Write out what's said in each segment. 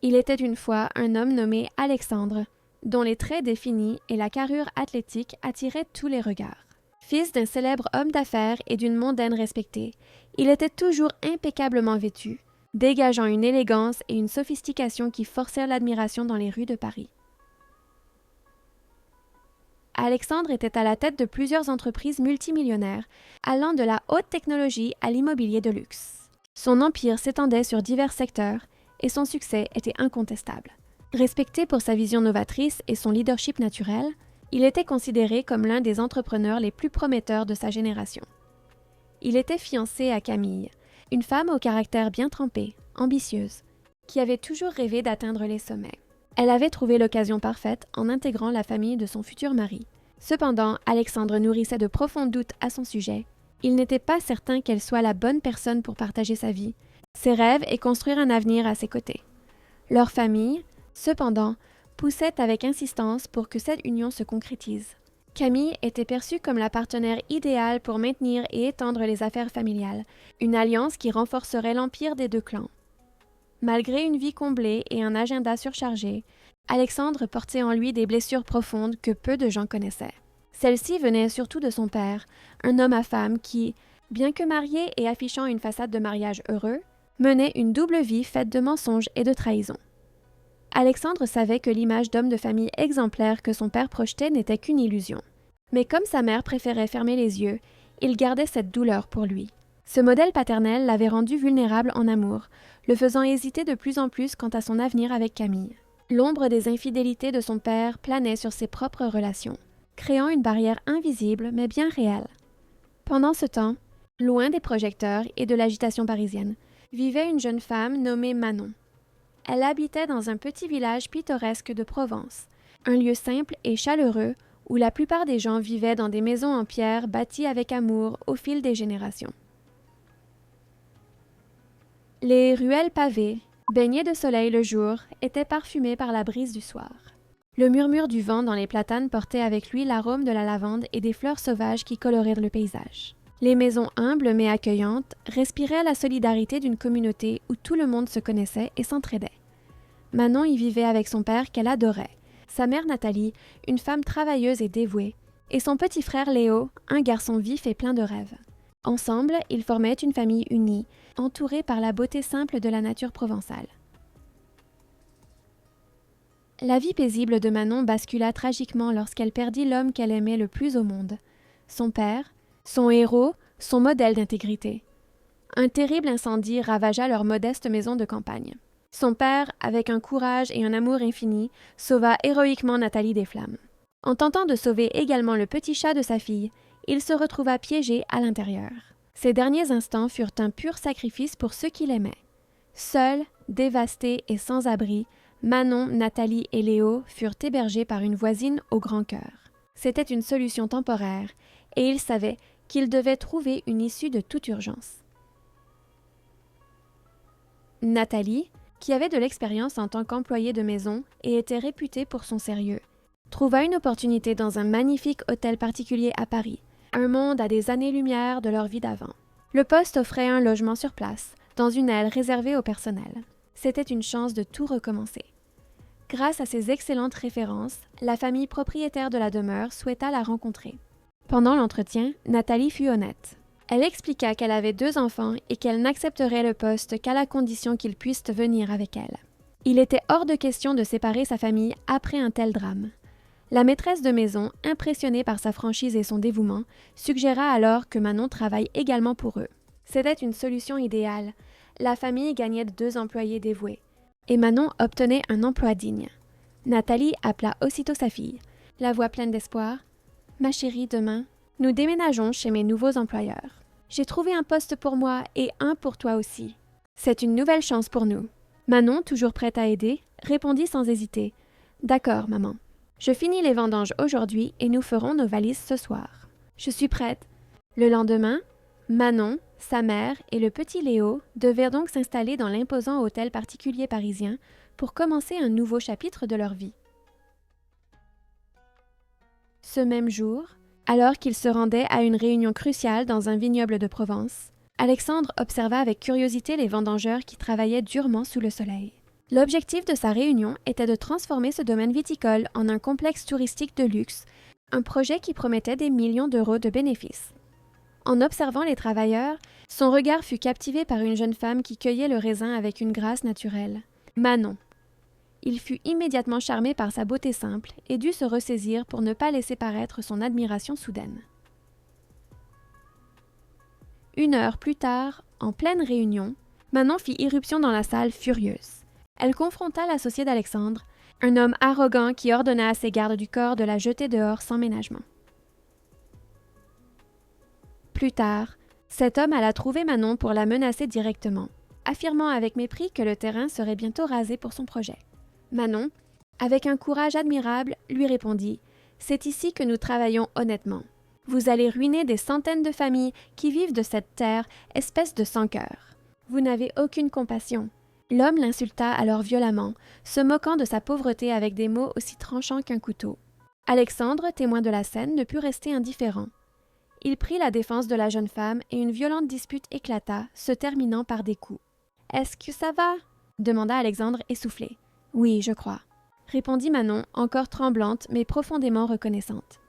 Il était une fois un homme nommé Alexandre, dont les traits définis et la carrure athlétique attiraient tous les regards. Fils d'un célèbre homme d'affaires et d'une mondaine respectée, il était toujours impeccablement vêtu, dégageant une élégance et une sophistication qui forcèrent l'admiration dans les rues de Paris. Alexandre était à la tête de plusieurs entreprises multimillionnaires, allant de la haute technologie à l'immobilier de luxe. Son empire s'étendait sur divers secteurs et son succès était incontestable. Respecté pour sa vision novatrice et son leadership naturel, il était considéré comme l'un des entrepreneurs les plus prometteurs de sa génération. Il était fiancé à Camille, une femme au caractère bien trempé, ambitieuse, qui avait toujours rêvé d'atteindre les sommets. Elle avait trouvé l'occasion parfaite en intégrant la famille de son futur mari. Cependant, Alexandre nourrissait de profonds doutes à son sujet. Il n'était pas certain qu'elle soit la bonne personne pour partager sa vie, ses rêves et construire un avenir à ses côtés. Leur famille, cependant, poussait avec insistance pour que cette union se concrétise. Camille était perçue comme la partenaire idéale pour maintenir et étendre les affaires familiales, une alliance qui renforcerait l'empire des deux clans. Malgré une vie comblée et un agenda surchargé, Alexandre portait en lui des blessures profondes que peu de gens connaissaient. Celles-ci venaient surtout de son père, un homme à femme qui, bien que marié et affichant une façade de mariage heureux, menait une double vie faite de mensonges et de trahisons. Alexandre savait que l'image d'homme de famille exemplaire que son père projetait n'était qu'une illusion. Mais comme sa mère préférait fermer les yeux, il gardait cette douleur pour lui. Ce modèle paternel l'avait rendu vulnérable en amour, le faisant hésiter de plus en plus quant à son avenir avec Camille. L'ombre des infidélités de son père planait sur ses propres relations, créant une barrière invisible mais bien réelle. Pendant ce temps, loin des projecteurs et de l'agitation parisienne, vivait une jeune femme nommée Manon. Elle habitait dans un petit village pittoresque de Provence, un lieu simple et chaleureux où la plupart des gens vivaient dans des maisons en pierre bâties avec amour au fil des générations. Les ruelles pavées, baignées de soleil le jour, étaient parfumées par la brise du soir. Le murmure du vent dans les platanes portait avec lui l'arôme de la lavande et des fleurs sauvages qui coloraient le paysage. Les maisons humbles mais accueillantes respiraient la solidarité d'une communauté où tout le monde se connaissait et s'entraidait. Manon y vivait avec son père qu'elle adorait, sa mère Nathalie, une femme travailleuse et dévouée, et son petit frère Léo, un garçon vif et plein de rêves. Ensemble, ils formaient une famille unie, entourée par la beauté simple de la nature provençale. La vie paisible de Manon bascula tragiquement lorsqu'elle perdit l'homme qu'elle aimait le plus au monde, son père, son héros, son modèle d'intégrité. Un terrible incendie ravagea leur modeste maison de campagne. Son père, avec un courage et un amour infini, sauva héroïquement Nathalie des flammes. En tentant de sauver également le petit chat de sa fille, il se retrouva piégé à l'intérieur. Ses derniers instants furent un pur sacrifice pour ceux qu'il aimait. Seuls, dévastés et sans abri, Manon, Nathalie et Léo furent hébergés par une voisine au grand cœur. C'était une solution temporaire, et il savait qu'il devait trouver une issue de toute urgence. Nathalie, qui avait de l'expérience en tant qu'employée de maison et était réputée pour son sérieux, trouva une opportunité dans un magnifique hôtel particulier à Paris, un monde à des années-lumière de leur vie d'avant. Le poste offrait un logement sur place, dans une aile réservée au personnel. C'était une chance de tout recommencer. Grâce à ses excellentes références, la famille propriétaire de la demeure souhaita la rencontrer. Pendant l'entretien, Nathalie fut honnête. Elle expliqua qu'elle avait 2 enfants et qu'elle n'accepterait le poste qu'à la condition qu'ils puissent venir avec elle. Il était hors de question de séparer sa famille après un tel drame. La maîtresse de maison, impressionnée par sa franchise et son dévouement, suggéra alors que Manon travaille également pour eux. C'était une solution idéale. La famille gagnait 2 employés dévoués, et Manon obtenait un emploi digne. Nathalie appela aussitôt sa fille, la voix pleine d'espoir. « Ma chérie, demain, nous déménageons chez mes nouveaux employeurs. J'ai trouvé un poste pour moi et un pour toi aussi. C'est une nouvelle chance pour nous. » Manon, toujours prête à aider, répondit sans hésiter. « D'accord, maman. Je finis les vendanges aujourd'hui et nous ferons nos valises ce soir. Je suis prête. » Le lendemain, Manon, sa mère et le petit Léo devaient donc s'installer dans l'imposant hôtel particulier parisien pour commencer un nouveau chapitre de leur vie. Ce même jour, alors qu'ils se rendaient à une réunion cruciale dans un vignoble de Provence, Alexandre observa avec curiosité les vendangeurs qui travaillaient durement sous le soleil. L'objectif de sa réunion était de transformer ce domaine viticole en un complexe touristique de luxe, un projet qui promettait des millions d'euros de bénéfices. En observant les travailleurs, son regard fut captivé par une jeune femme qui cueillait le raisin avec une grâce naturelle. Manon. Il fut immédiatement charmé par sa beauté simple et dut se ressaisir pour ne pas laisser paraître son admiration soudaine. 1 heure plus tard, en pleine réunion, Manon fit irruption dans la salle furieuse. Elle confronta l'associé d'Alexandre, un homme arrogant qui ordonna à ses gardes du corps de la jeter dehors sans ménagement. Plus tard, cet homme alla trouver Manon pour la menacer directement, affirmant avec mépris que le terrain serait bientôt rasé pour son projet. Manon, avec un courage admirable, lui répondit « C'est ici que nous travaillons honnêtement. Vous allez ruiner des centaines de familles qui vivent de cette terre, espèce de sans-cœur. Vous n'avez aucune compassion. » L'homme l'insulta alors violemment, se moquant de sa pauvreté avec des mots aussi tranchants qu'un couteau. Alexandre, témoin de la scène, ne put rester indifférent. Il prit la défense de la jeune femme et une violente dispute éclata, se terminant par des coups. « Est-ce que ça va » demanda Alexandre essoufflé. « Oui, je crois » répondit Manon, encore tremblante mais profondément reconnaissante.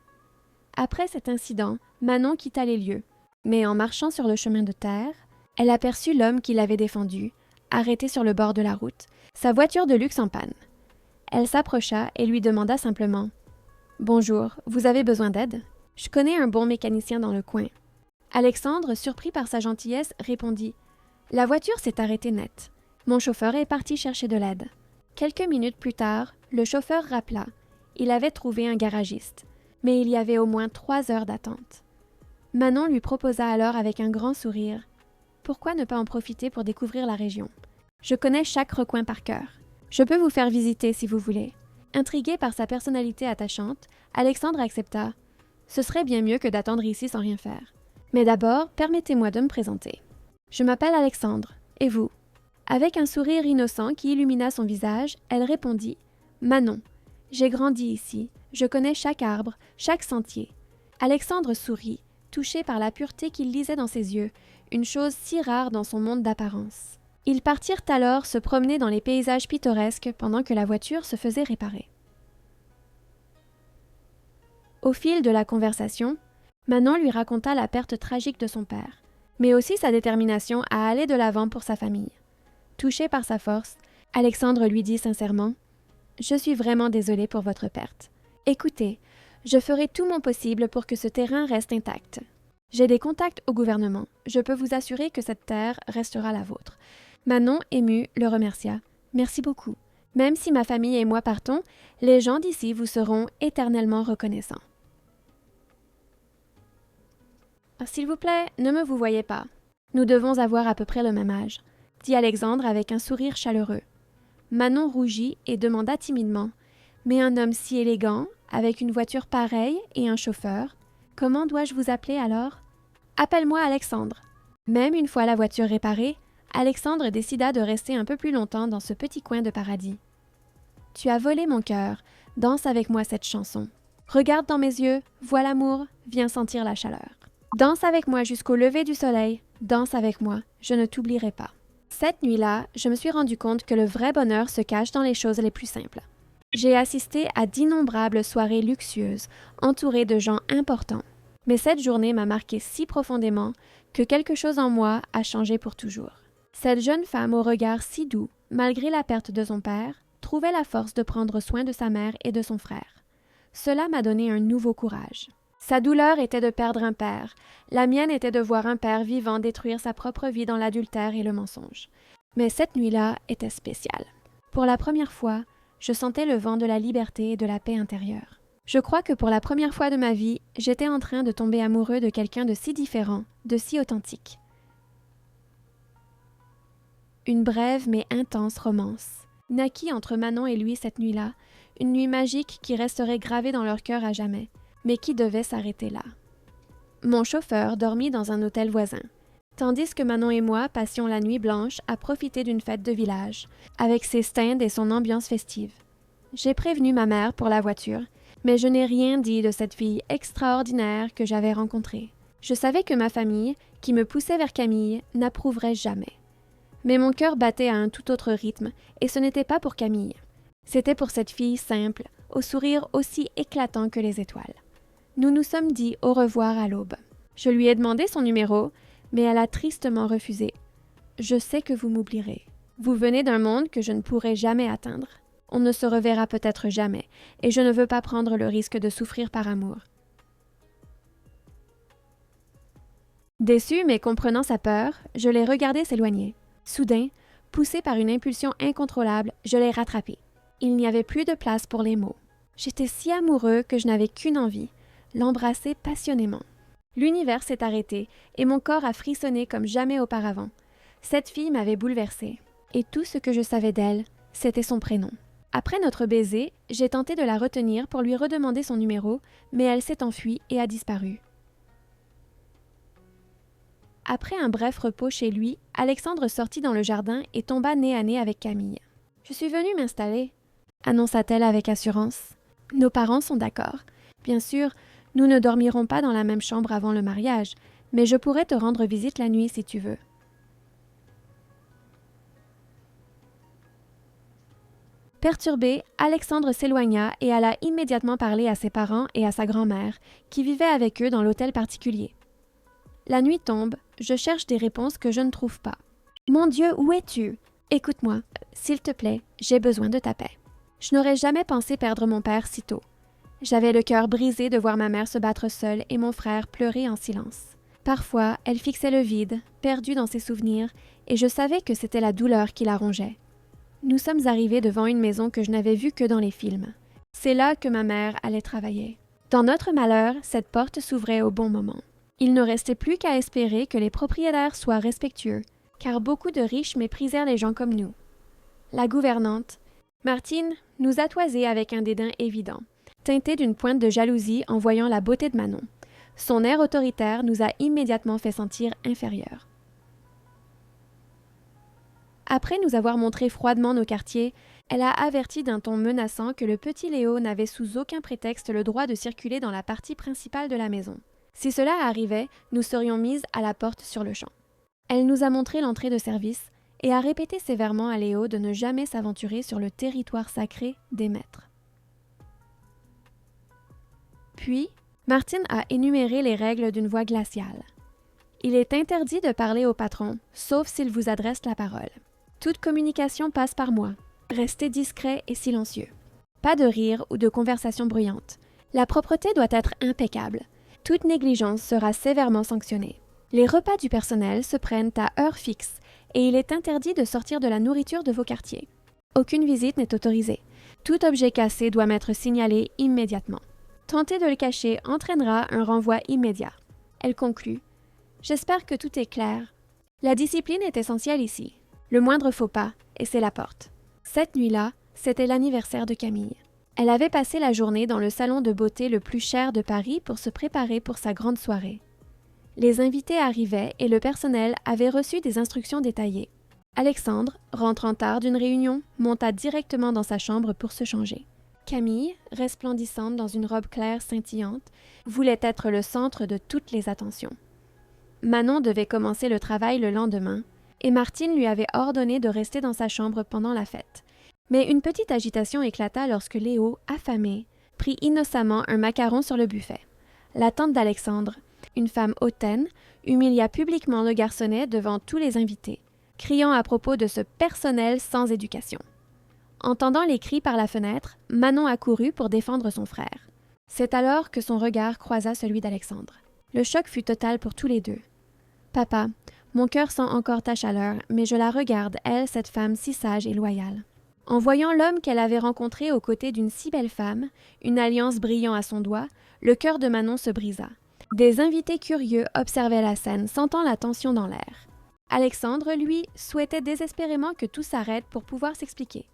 Après cet incident, Manon quitta les lieux, mais en marchant sur le chemin de terre, elle aperçut l'homme qui l'avait défendu, arrêté sur le bord de la route, sa voiture de luxe en panne. Elle s'approcha et lui demanda simplement « Bonjour, vous avez besoin d'aide? Je connais un bon mécanicien dans le coin. » Alexandre, surpris par sa gentillesse, répondit « La voiture s'est arrêtée net. Mon chauffeur est parti chercher de l'aide. » Quelques minutes plus tard, le chauffeur rappela. Il avait trouvé un garagiste, mais il y avait au moins 3 heures d'attente. Manon lui proposa alors avec un grand sourire « Pourquoi ne pas en profiter pour découvrir la région? Je connais chaque recoin par cœur. Je peux vous faire visiter si vous voulez. » Intrigué par sa personnalité attachante, Alexandre accepta. Ce serait bien mieux que d'attendre ici sans rien faire. Mais d'abord, permettez-moi de me présenter. Je m'appelle Alexandre. Et vous? Avec un sourire innocent qui illumina son visage, elle répondit « Manon. J'ai grandi ici. Je connais chaque arbre, chaque sentier. » Alexandre sourit, touché par la pureté qu'il lisait dans ses yeux, une chose si rare dans son monde d'apparence. Ils partirent alors se promener dans les paysages pittoresques pendant que la voiture se faisait réparer. Au fil de la conversation, Manon lui raconta la perte tragique de son père, mais aussi sa détermination à aller de l'avant pour sa famille. Touché par sa force, Alexandre lui dit sincèrement « Je suis vraiment désolé pour votre perte. Écoutez, je ferai tout mon possible pour que ce terrain reste intact. J'ai des contacts au gouvernement. Je peux vous assurer que cette terre restera la vôtre. » Manon, émue, le remercia. « Merci beaucoup. Même si ma famille et moi partons, les gens d'ici vous seront éternellement reconnaissants. » « S'il vous plaît, ne me vous voyez pas. Nous devons avoir à peu près le même âge, » dit Alexandre avec un sourire chaleureux. Manon rougit et demanda timidement « Mais un homme si élégant, avec une voiture pareille et un chauffeur, comment dois-je vous appeler alors? » « Appelle-moi Alexandre. » Même une fois la voiture réparée, Alexandre décida de rester un peu plus longtemps dans ce petit coin de paradis. « Tu as volé mon cœur, danse avec moi cette chanson. Regarde dans mes yeux, vois l'amour, viens sentir la chaleur. Danse avec moi jusqu'au lever du soleil, danse avec moi, je ne t'oublierai pas. » Cette nuit-là, je me suis rendu compte que le vrai bonheur se cache dans les choses les plus simples. J'ai assisté à d'innombrables soirées luxueuses, entourées de gens importants. Mais cette journée m'a marqué si profondément que quelque chose en moi a changé pour toujours. Cette jeune femme au regard si doux, malgré la perte de son père, trouvait la force de prendre soin de sa mère et de son frère. Cela m'a donné un nouveau courage. Sa douleur était de perdre un père, la mienne était de voir un père vivant détruire sa propre vie dans l'adultère et le mensonge. Mais cette nuit-là était spéciale. Pour la première fois, je sentais le vent de la liberté et de la paix intérieure. Je crois que pour la première fois de ma vie, j'étais en train de tomber amoureux de quelqu'un de si différent, de si authentique. Une brève mais intense romance naquit entre Manon et lui cette nuit-là, une nuit magique qui resterait gravée dans leur cœur à jamais, mais qui devait s'arrêter là. Mon chauffeur dormit dans un hôtel voisin, tandis que Manon et moi passions la nuit blanche à profiter d'une fête de village, avec ses stands et son ambiance festive. J'ai prévenu ma mère pour la voiture, mais je n'ai rien dit de cette fille extraordinaire que j'avais rencontrée. Je savais que ma famille, qui me poussait vers Camille, n'approuverait jamais. Mais mon cœur battait à un tout autre rythme, et ce n'était pas pour Camille. C'était pour cette fille simple, au sourire aussi éclatant que les étoiles. Nous nous sommes dit au revoir à l'aube. Je lui ai demandé son numéro, mais elle a tristement refusé. Je sais que vous m'oublierez. Vous venez d'un monde que je ne pourrai jamais atteindre. On ne se reverra peut-être jamais, et je ne veux pas prendre le risque de souffrir par amour. Déçue mais comprenant sa peur, je l'ai regardé s'éloigner. Soudain, poussée par une impulsion incontrôlable, je l'ai rattrapé. Il n'y avait plus de place pour les mots. J'étais si amoureux que je n'avais qu'une envie, l'embrasser passionnément. L'univers s'est arrêté et mon corps a frissonné comme jamais auparavant. Cette fille m'avait bouleversée, et tout ce que je savais d'elle, c'était son prénom. Après notre baiser, j'ai tenté de la retenir pour lui redemander son numéro, mais elle s'est enfuie et a disparu. Après un bref repos chez lui, Alexandre sortit dans le jardin et tomba nez à nez avec Camille. « Je suis venue m'installer », annonça-t-elle avec assurance. « Nos parents sont d'accord. Bien sûr, nous ne dormirons pas dans la même chambre avant le mariage, mais je pourrais te rendre visite la nuit si tu veux. » Perturbé, Alexandre s'éloigna et alla immédiatement parler à ses parents et à sa grand-mère, qui vivaient avec eux dans l'hôtel particulier. La nuit tombe, je cherche des réponses que je ne trouve pas. « Mon Dieu, où es-tu? Écoute-moi, s'il te plaît, j'ai besoin de ta paix. » Je n'aurais jamais pensé perdre mon père si tôt. J'avais le cœur brisé de voir ma mère se battre seule et mon frère pleurer en silence. Parfois, elle fixait le vide, perdue dans ses souvenirs, et je savais que c'était la douleur qui la rongeait. Nous sommes arrivés devant une maison que je n'avais vue que dans les films. C'est là que ma mère allait travailler. Dans notre malheur, cette porte s'ouvrait au bon moment. Il ne restait plus qu'à espérer que les propriétaires soient respectueux, car beaucoup de riches méprisèrent les gens comme nous. La gouvernante, Martine, nous a toisés avec un dédain évident, teinté d'une pointe de jalousie en voyant la beauté de Manon. Son air autoritaire nous a immédiatement fait sentir inférieurs. Après nous avoir montré froidement nos quartiers, elle a averti d'un ton menaçant que le petit Léo n'avait sous aucun prétexte le droit de circuler dans la partie principale de la maison. Si cela arrivait, nous serions mises à la porte sur le champ. Elle nous a montré l'entrée de service et a répété sévèrement à Léo de ne jamais s'aventurer sur le territoire sacré des maîtres. Puis, Martine a énuméré les règles d'une voix glaciale. Il est interdit de parler au patron, sauf s'il vous adresse la parole. Toute communication passe par moi. Restez discret et silencieux. Pas de rire ou de conversation bruyante. La propreté doit être impeccable. Toute négligence sera sévèrement sanctionnée. Les repas du personnel se prennent à heure fixe et il est interdit de sortir de la nourriture de vos quartiers. Aucune visite n'est autorisée. Tout objet cassé doit m'être signalé immédiatement. Tenter de le cacher entraînera un renvoi immédiat. Elle conclut. J'espère que tout est clair. La discipline est essentielle ici. Le moindre faux pas, et c'est la porte. Cette nuit-là, c'était l'anniversaire de Camille. Elle avait passé la journée dans le salon de beauté le plus cher de Paris pour se préparer pour sa grande soirée. Les invités arrivaient et le personnel avait reçu des instructions détaillées. Alexandre, rentrant tard d'une réunion, monta directement dans sa chambre pour se changer. Camille, resplendissante dans une robe claire scintillante, voulait être le centre de toutes les attentions. Manon devait commencer le travail le lendemain, et Martine lui avait ordonné de rester dans sa chambre pendant la fête. Mais une petite agitation éclata lorsque Léo, affamé, prit innocemment un macaron sur le buffet. La tante d'Alexandre, une femme hautaine, humilia publiquement le garçonnet devant tous les invités, criant à propos de ce personnel sans éducation. Entendant les cris par la fenêtre, Manon accourut pour défendre son frère. C'est alors que son regard croisa celui d'Alexandre. Le choc fut total pour tous les deux. « Papa, mon cœur sent encore ta chaleur, mais je la regarde, elle, cette femme si sage et loyale. » En voyant l'homme qu'elle avait rencontré aux côtés d'une si belle femme, une alliance brillant à son doigt, le cœur de Manon se brisa. Des invités curieux observaient la scène, sentant la tension dans l'air. Alexandre, lui, souhaitait désespérément que tout s'arrête pour pouvoir s'expliquer.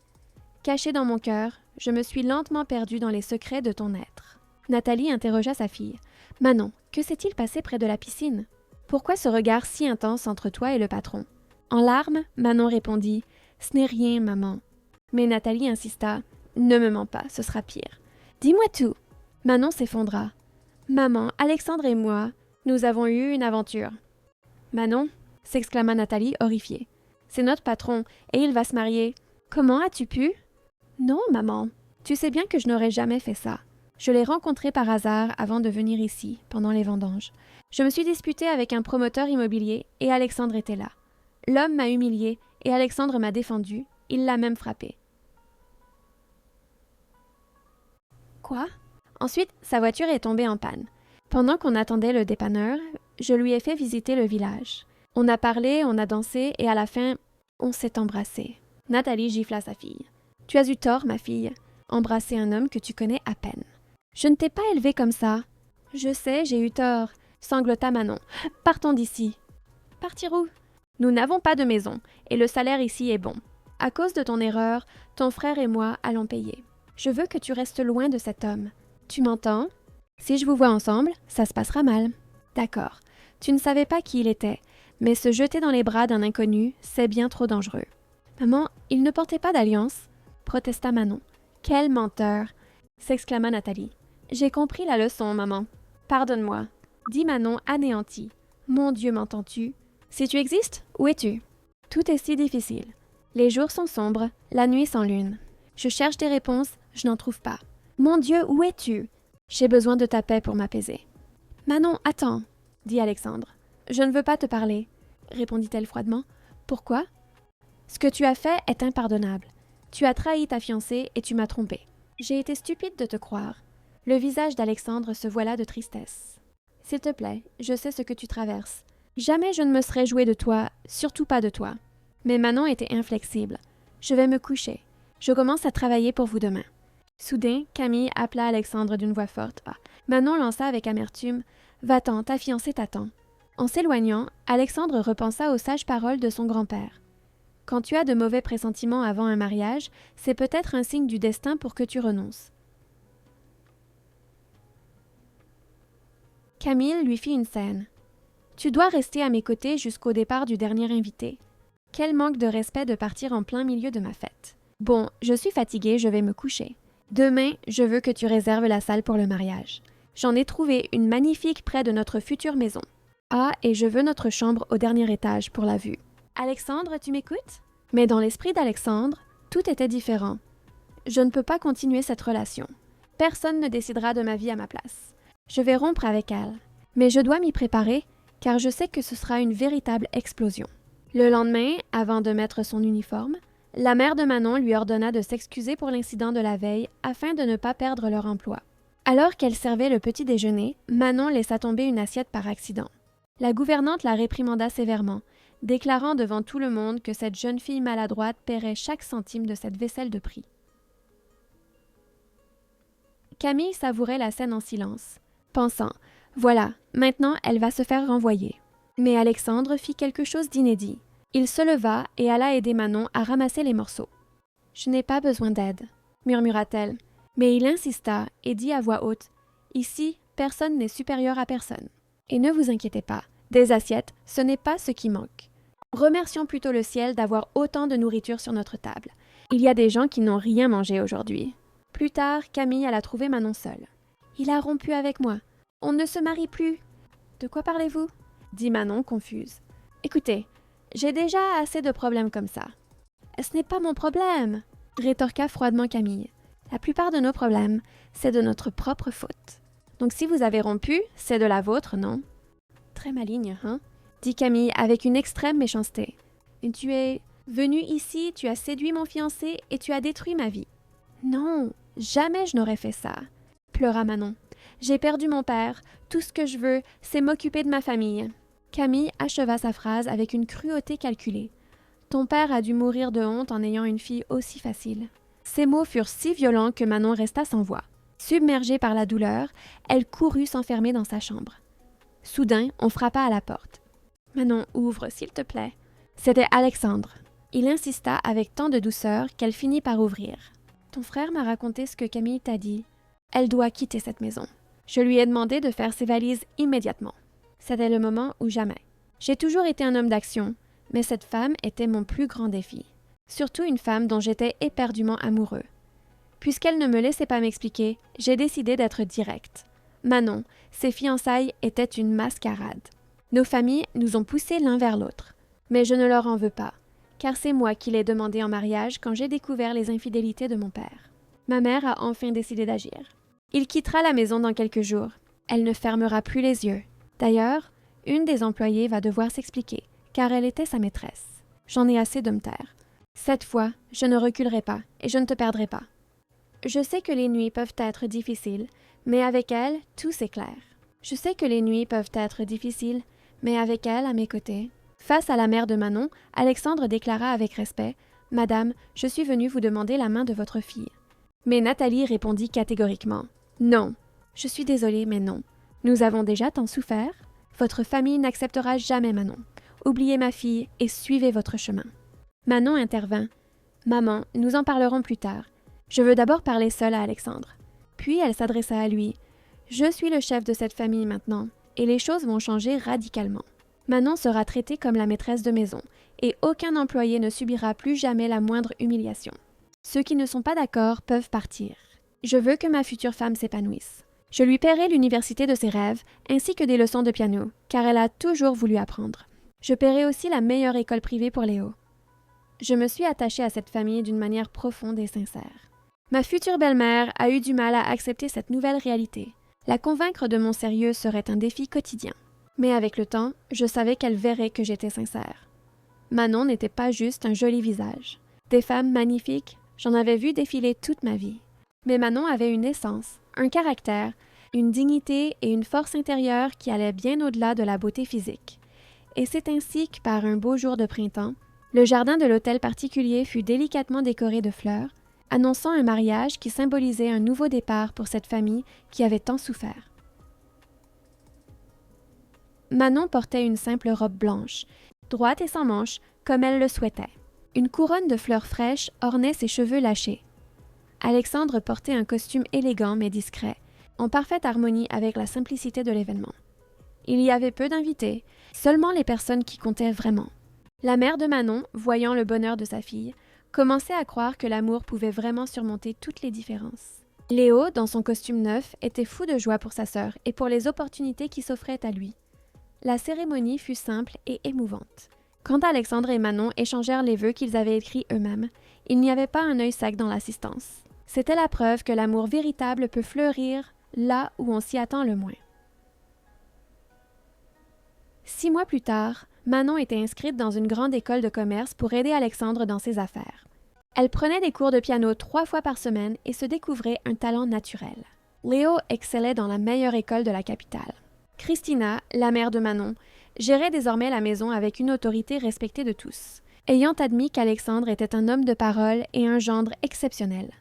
Caché dans mon cœur, je me suis lentement perdue dans les secrets de ton être. Nathalie interrogea sa fille. « Manon, que s'est-il passé près de la piscine? Pourquoi ce regard si intense entre toi et le patron ?» En larmes, Manon répondit « Ce n'est rien, maman. » Mais Nathalie insista. « Ne me mens pas, ce sera pire. Dis-moi tout. » Manon s'effondra. « Maman, Alexandre et moi, nous avons eu une aventure. »« Manon » s'exclama Nathalie horrifiée. « C'est notre patron, et il va se marier. Comment as-tu pu? Non, maman. Tu sais bien que je n'aurais jamais fait ça. Je l'ai rencontré par hasard avant de venir ici, pendant les vendanges. Je me suis disputée avec un promoteur immobilier, et Alexandre était là. L'homme m'a humiliée, et Alexandre m'a défendue. Il l'a même frappé. Quoi? Ensuite, sa voiture est tombée en panne. Pendant qu'on attendait le dépanneur, je lui ai fait visiter le village. On a parlé, on a dansé, et à la fin, on s'est embrassés. Nathalie gifla sa fille. « Tu as eu tort, ma fille. Embrasser un homme que tu connais à peine. Je ne t'ai pas élevée comme ça. Je sais, j'ai eu tort. » sanglota Manon. « Partons d'ici. » Partir où? Nous n'avons pas de maison, et le salaire ici est bon. À cause de ton erreur, ton frère et moi allons payer. Je veux que tu restes loin de cet homme. Tu m'entends? Si je vous vois ensemble, ça se passera mal. D'accord. Tu ne savais pas qui il était, mais se jeter dans les bras d'un inconnu, c'est bien trop dangereux. Maman, il ne portait pas d'alliance, protesta Manon. Quel menteur! S'exclama Nathalie. J'ai compris la leçon, maman. Pardonne-moi, dit Manon anéantie. Mon Dieu, m'entends-tu? Si tu existes, où es-tu? Tout est si difficile. Les jours sont sombres, la nuit sans lune. Je cherche des réponses, je n'en trouve pas. Mon Dieu, où es-tu? J'ai besoin de ta paix pour m'apaiser. Manon, attends, dit Alexandre. Je ne veux pas te parler, répondit-elle froidement. Pourquoi? Ce que tu as fait est impardonnable. Tu as trahi ta fiancée et tu m'as trompée. J'ai été stupide de te croire. Le visage d'Alexandre se voila de tristesse. S'il te plaît, je sais ce que tu traverses. Jamais je ne me serais jouée de toi, surtout pas de toi. Mais Manon était inflexible. Je vais me coucher. Je commence à travailler pour vous demain. Soudain, Camille appela Alexandre d'une voix forte. Manon lança avec amertume. Va-t'en, ta fiancée t'attend. En s'éloignant, Alexandre repensa aux sages paroles de son grand-père. Quand tu as de mauvais pressentiments avant un mariage, c'est peut-être un signe du destin pour que tu renonces. Camille lui fit une scène. Tu dois rester à mes côtés jusqu'au départ du dernier invité. Quel manque de respect de partir en plein milieu de ma fête. Bon, je suis fatiguée, je vais me coucher. Demain, je veux que tu réserves la salle pour le mariage. J'en ai trouvé une magnifique près de notre future maison. Ah, et je veux notre chambre au dernier étage pour la vue. Alexandre, tu m'écoutes? Mais dans l'esprit d'Alexandre, tout était différent. Je ne peux pas continuer cette relation. Personne ne décidera de ma vie à ma place. Je vais rompre avec elle. Mais je dois m'y préparer, car je sais que ce sera une véritable explosion. Le lendemain, avant de mettre son uniforme, la mère de Manon lui ordonna de s'excuser pour l'incident de la veille afin de ne pas perdre leur emploi. Alors qu'elle servait le petit déjeuner, Manon laissa tomber une assiette par accident. La gouvernante la réprimanda sévèrement, déclarant devant tout le monde que cette jeune fille maladroite paierait chaque centime de cette vaisselle de prix. Camille savourait la scène en silence, pensant « Voilà, maintenant elle va se faire renvoyer ». Mais Alexandre fit quelque chose d'inédit. Il se leva et alla aider Manon à ramasser les morceaux. « Je n'ai pas besoin d'aide », murmura-t-elle, mais il insista et dit à voix haute « Ici, personne n'est supérieur à personne. Et ne vous inquiétez pas, des assiettes, ce n'est pas ce qui manque. Remercions plutôt le ciel d'avoir autant de nourriture sur notre table. Il y a des gens qui n'ont rien mangé aujourd'hui. » Plus tard, Camille alla trouver Manon seule. « Il a rompu avec moi. On ne se marie plus. »« De quoi parlez-vous » dit Manon, confuse. « Écoutez, j'ai déjà assez de problèmes comme ça. »« Ce n'est pas mon problème » rétorqua froidement Camille. « La plupart de nos problèmes, c'est de notre propre faute. Donc si vous avez rompu, c'est de la vôtre, non ?»« Très maligne, hein ?» dit Camille avec une extrême méchanceté. « Tu es venu ici, tu as séduit mon fiancé et tu as détruit ma vie. »« Non, jamais je n'aurais fait ça » pleura Manon. « J'ai perdu mon père. Tout ce que je veux, c'est m'occuper de ma famille. » Camille acheva sa phrase avec une cruauté calculée. « Ton père a dû mourir de honte en ayant une fille aussi facile. » Ces mots furent si violents que Manon resta sans voix. Submergée par la douleur, elle courut s'enfermer dans sa chambre. Soudain, on frappa à la porte. « Manon, ouvre, s'il te plaît. » C'était Alexandre. Il insista avec tant de douceur qu'elle finit par ouvrir. « Ton frère m'a raconté ce que Camille t'a dit. Elle doit quitter cette maison. Je lui ai demandé de faire ses valises immédiatement. C'était le moment ou jamais. J'ai toujours été un homme d'action, mais cette femme était mon plus grand défi. Surtout une femme dont j'étais éperdument amoureux. Puisqu'elle ne me laissait pas m'expliquer, j'ai décidé d'être directe. Manon, ses fiançailles étaient une mascarade. Nos familles nous ont poussés l'un vers l'autre. Mais je ne leur en veux pas, car c'est moi qui l'ai demandé en mariage quand j'ai découvert les infidélités de mon père. Ma mère a enfin décidé d'agir. Il quittera la maison dans quelques jours. Elle ne fermera plus les yeux. D'ailleurs, une des employées va devoir s'expliquer, car elle était sa maîtresse. J'en ai assez de me taire. Cette fois, je ne reculerai pas et je ne te perdrai pas. Je sais que les nuits peuvent être difficiles, mais avec elle, tout s'éclaire. Je sais que les nuits peuvent être difficiles, mais avec elle, à mes côtés. Face à la mère de Manon, Alexandre déclara avec respect « Madame, je suis venu vous demander la main de votre fille. » Mais Nathalie répondit catégoriquement « Non, je suis désolée, mais non. Nous avons déjà tant souffert. Votre famille n'acceptera jamais Manon. Oubliez ma fille et suivez votre chemin. » Manon intervint. « Maman, nous en parlerons plus tard. Je veux d'abord parler seule à Alexandre. » Puis elle s'adressa à lui. « Je suis le chef de cette famille maintenant, et les choses vont changer radicalement. Manon sera traitée comme la maîtresse de maison, et aucun employé ne subira plus jamais la moindre humiliation. Ceux qui ne sont pas d'accord peuvent partir. Je veux que ma future femme s'épanouisse. Je lui paierai l'université de ses rêves, ainsi que des leçons de piano, car elle a toujours voulu apprendre. Je paierai aussi la meilleure école privée pour Léo. Je me suis attachée à cette famille d'une manière profonde et sincère. Ma future belle-mère a eu du mal à accepter cette nouvelle réalité. La convaincre de mon sérieux serait un défi quotidien. Mais avec le temps, je savais qu'elle verrait que j'étais sincère. Manon n'était pas juste un joli visage. Des femmes magnifiques, j'en avais vu défiler toute ma vie. Mais Manon avait une essence, un caractère, une dignité et une force intérieure qui allaient bien au-delà de la beauté physique. Et c'est ainsi que, par un beau jour de printemps, le jardin de l'hôtel particulier fut délicatement décoré de fleurs, annonçant un mariage qui symbolisait un nouveau départ pour cette famille qui avait tant souffert. Manon portait une simple robe blanche, droite et sans manches, comme elle le souhaitait. Une couronne de fleurs fraîches ornait ses cheveux lâchés. Alexandre portait un costume élégant mais discret, en parfaite harmonie avec la simplicité de l'événement. Il y avait peu d'invités, seulement les personnes qui comptaient vraiment. La mère de Manon, voyant le bonheur de sa fille, commençait à croire que l'amour pouvait vraiment surmonter toutes les différences. Léo, dans son costume neuf, était fou de joie pour sa sœur et pour les opportunités qui s'offraient à lui. La cérémonie fut simple et émouvante. Quand Alexandre et Manon échangèrent les vœux qu'ils avaient écrits eux-mêmes, il n'y avait pas un œil sec dans l'assistance. C'était la preuve que l'amour véritable peut fleurir là où on s'y attend le moins. 6 mois plus tard, Manon était inscrite dans une grande école de commerce pour aider Alexandre dans ses affaires. Elle prenait des cours de piano 3 fois par semaine et se découvrait un talent naturel. Léo excellait dans la meilleure école de la capitale. Christina, la mère de Manon, gérait désormais la maison avec une autorité respectée de tous, ayant admis qu'Alexandre était un homme de parole et un gendre exceptionnel.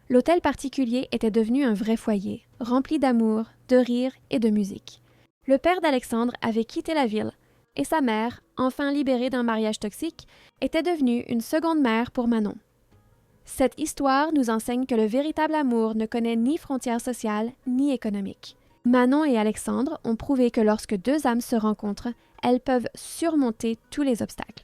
L'hôtel particulier était devenu un vrai foyer, rempli d'amour, de rire et de musique. Le père d'Alexandre avait quitté la ville, et sa mère, enfin libérée d'un mariage toxique, était devenue une seconde mère pour Manon. Cette histoire nous enseigne que le véritable amour ne connaît ni frontières sociales ni économiques. Manon et Alexandre ont prouvé que lorsque deux âmes se rencontrent, elles peuvent surmonter tous les obstacles.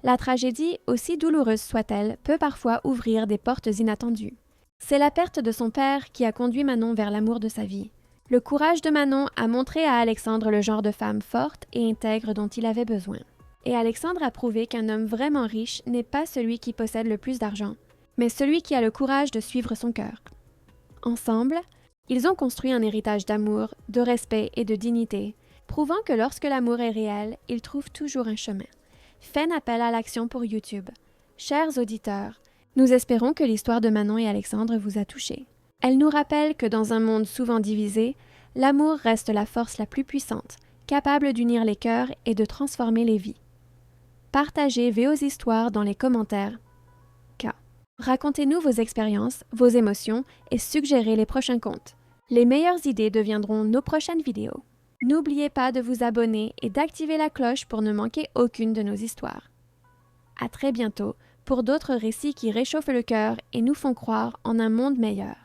La tragédie, aussi douloureuse soit-elle, peut parfois ouvrir des portes inattendues. C'est la perte de son père qui a conduit Manon vers l'amour de sa vie. Le courage de Manon a montré à Alexandre le genre de femme forte et intègre dont il avait besoin. Et Alexandre a prouvé qu'un homme vraiment riche n'est pas celui qui possède le plus d'argent, mais celui qui a le courage de suivre son cœur. Ensemble, ils ont construit un héritage d'amour, de respect et de dignité, prouvant que lorsque l'amour est réel, il trouve toujours un chemin. Fais appel à l'action pour YouTube. Chers auditeurs, nous espérons que l'histoire de Manon et Alexandre vous a touchés. Elle nous rappelle que dans un monde souvent divisé, l'amour reste la force la plus puissante, capable d'unir les cœurs et de transformer les vies. Partagez vos histoires dans les commentaires. Racontez-nous vos expériences, vos émotions et suggérez les prochains contes. Les meilleures idées deviendront nos prochaines vidéos. N'oubliez pas de vous abonner et d'activer la cloche pour ne manquer aucune de nos histoires. À très bientôt pour d'autres récits qui réchauffent le cœur et nous font croire en un monde meilleur.